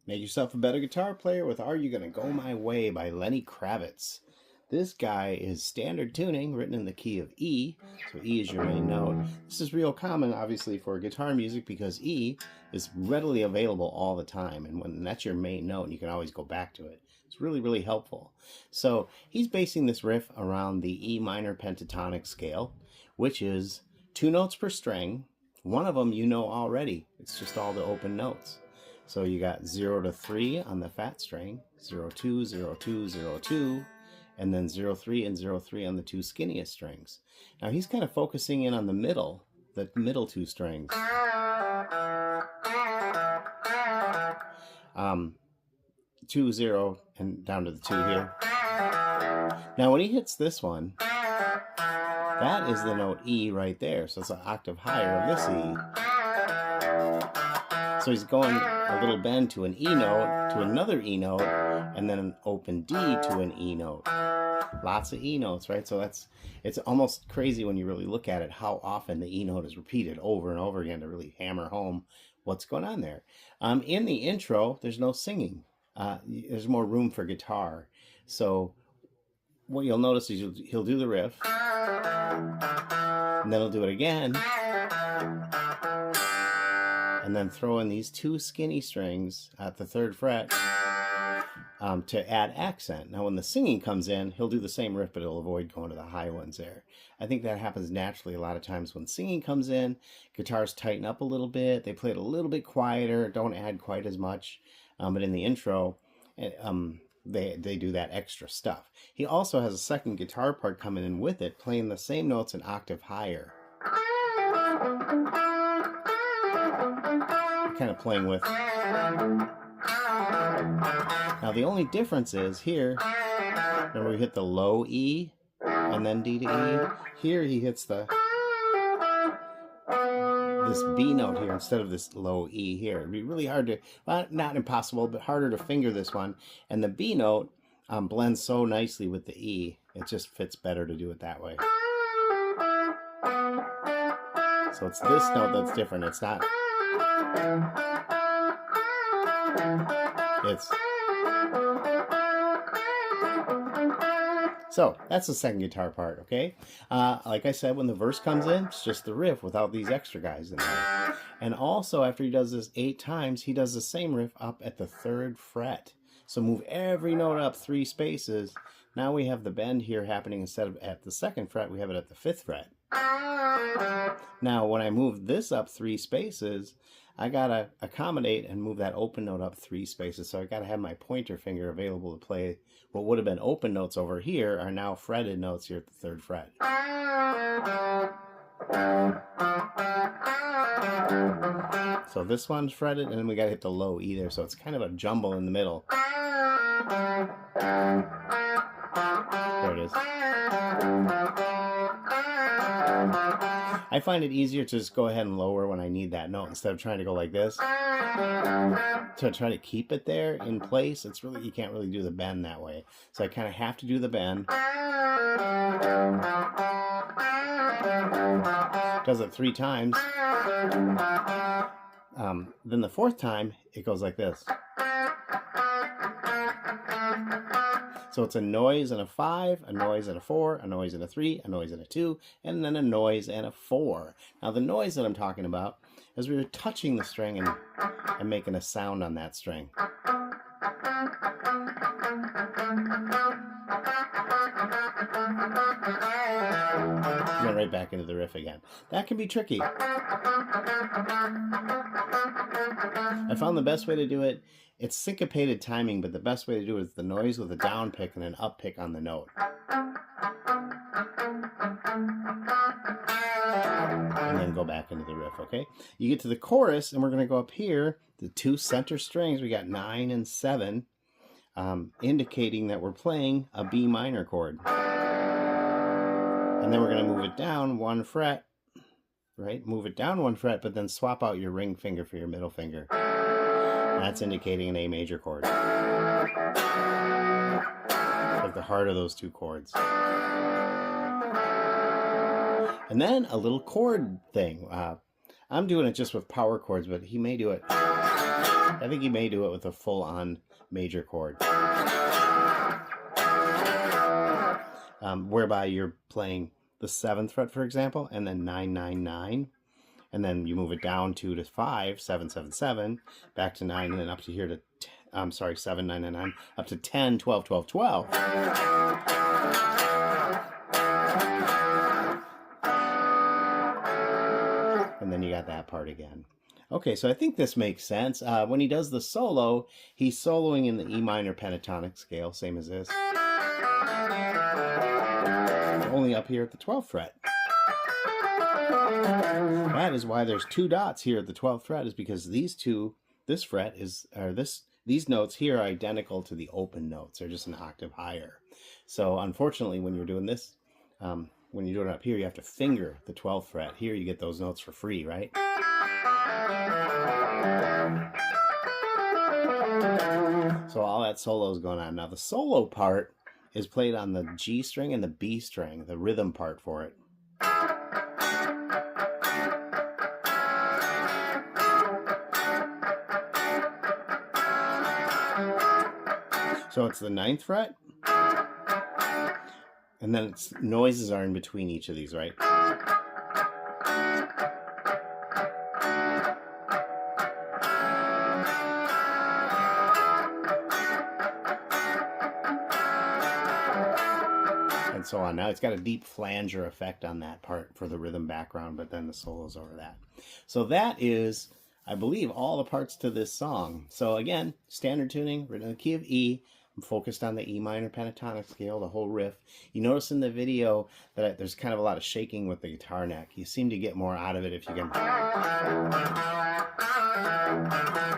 Make yourself a better guitar player with Are You Gonna Go My Way by Lenny Kravitz. This guy is standard tuning, written in the key of E, so E is your main note. This is real common, obviously, for guitar music because E is readily available all the time, and when that's your main note, and you can always go back to it. It's really, really helpful. So he's basing this riff around the E minor pentatonic scale, which is 2 notes per string. One of them you know already. It's just all the open notes. So you got 0 to 3 on the fat string, 0, 2, 0, 2, 0, 2, and then 0, 3 and 0, 3 on the 2 skinniest strings. Now he's kind of focusing in on the middle 2 strings. 2, 0, and down to the 2 here. Now when he hits this one, that is the note E right there, so it's an octave higher of this E. So he's going a little bend to an E note, to another E note, and then an open D to an E note. Lots of E notes, right? So it's almost crazy when you really look at it, how often the E note is repeated over and over again to really hammer home what's going on there. In the intro, there's no singing. There's more room for guitar. So what you'll notice is he'll do the riff, and then he'll do it again, and then throw in these 2 skinny strings at the 3rd fret to add accent. Now when the singing comes in, he'll do the same riff, but he'll avoid going to the high ones there. I think that happens naturally a lot of times when singing comes in. Guitars tighten up a little bit, they play it a little bit quieter, don't add quite as much, but in the intro, they do that extra stuff. He also has a second guitar part coming in with it, playing the same notes an octave higher. Kind of playing with. Now the only difference is here, remember we hit the low E and then D to E? Here he hits this B note here instead of this low E here. It'd be really hard to, well, not impossible, but harder to finger this one. And the B note blends so nicely with the E, it just fits better to do it that way. So it's this note that's different. It's not. So that's the second guitar part, okay? Like I said, when the verse comes in, it's just the riff without these extra guys in there. And also, after he does this 8 times, he does the same riff up at the 3rd fret. So move every note up 3 spaces. Now we have the bend here happening instead of at the 2nd fret, we have it at the 5th fret. Now, when I move this up 3 spaces, I gotta accommodate and move that open note up 3 spaces. So I gotta have my pointer finger available to play what would have been open notes over here are now fretted notes here at the 3rd fret. So this one's fretted, and then we gotta hit the low E there. So it's kind of a jumble in the middle. There it is. I find it easier to just go ahead and lower when I need that note instead of trying to go like this. To try to keep it there in place, it's really, you can't really do the bend that way. So I kind of have to do the bend. Does it 3 times. Then the 4th time, it goes like this. So it's a noise and a 5, a noise and a 4, a noise and a 3, a noise and a 2, and then a noise and a 4. Now the noise that I'm talking about is we're touching the string and making a sound on that string. And then right back into the riff again. That can be tricky. I found the best way to do it, it's syncopated timing, but the best way to do it is the noise with a down pick and an up pick on the note. And then go back into the riff, okay? You get to the chorus, and we're going to go up here, the 2 center strings. We got 9 and 7, indicating that we're playing a B minor chord. And then we're going to move it down 1 fret, right? Move it down 1 fret, but then swap out your ring finger for your middle finger. That's indicating an A major chord. Like the heart of those 2 chords. And then a little chord thing. I'm doing it just with power chords, but he may do it. I think he may do it with a full-on major chord. Whereby you're playing the 7th fret, for example, and then 9, 9, 9. And then you move it down 2 to 5, 7, 7, 7, back to 9, and then up to here to, 7, 9, 9, 9, up to 10, 12, 12, 12. And then you got that part again. Okay, so I think this makes sense. When he does the solo, he's soloing in the E minor pentatonic scale, same as this. Only up here at the 12th fret. That is why there's 2 dots here at the 12th fret, is because these notes here are identical to the open notes. They're just an octave higher. So unfortunately, when you're doing this, when you do it up here, you have to finger the 12th fret. Here you get those notes for free, right? So all that solo is going on. Now the solo part is played on the G string and the B string, the rhythm part for it. So it's the 9th fret, and then noises are in between each of these, right? And so on. Now it's got a deep flanger effect on that part for the rhythm background, but then the solo's over that. So that is, I believe, all the parts to this song. So again, standard tuning, written in the key of E. I'm focused on the E minor pentatonic scale, the whole riff. You notice in the video that there's kind of a lot of shaking with the guitar neck. You seem to get more out of it if you can.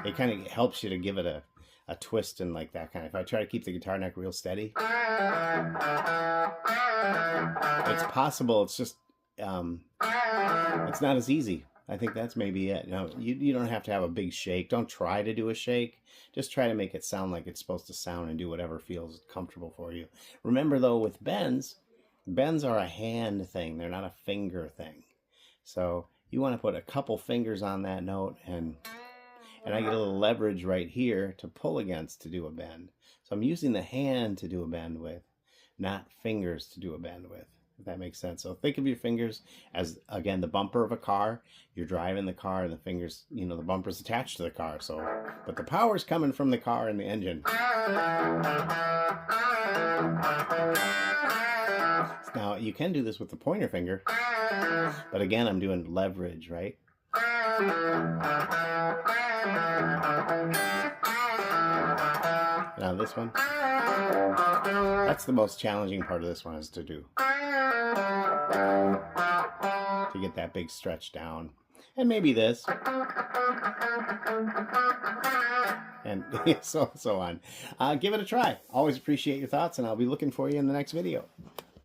It kind of helps you to give it a twist and like that kind of. If I try to keep the guitar neck real steady, it's possible. It's just, it's not as easy. I think that's maybe it. You don't have to have a big shake. Don't try to do a shake. Just try to make it sound like it's supposed to sound and do whatever feels comfortable for you. Remember though, with bends are a hand thing. They're not a finger thing. So you want to put a couple fingers on that note, and I get a little leverage right here to pull against to do a bend. So I'm using the hand to do a bend with, not fingers to do a bend with, if that makes sense. So think of your fingers as, again, the bumper of a car. You're driving the car, and the fingers, the bumper's attached to the car. So, but the power's coming from the car and the engine. Now, you can do this with the pointer finger, but again, I'm doing leverage, right? Now this one, that's the most challenging part of this one, is to do. To get that big stretch down. And maybe this. And so on. Give it a try. Always appreciate your thoughts, and I'll be looking for you in the next video.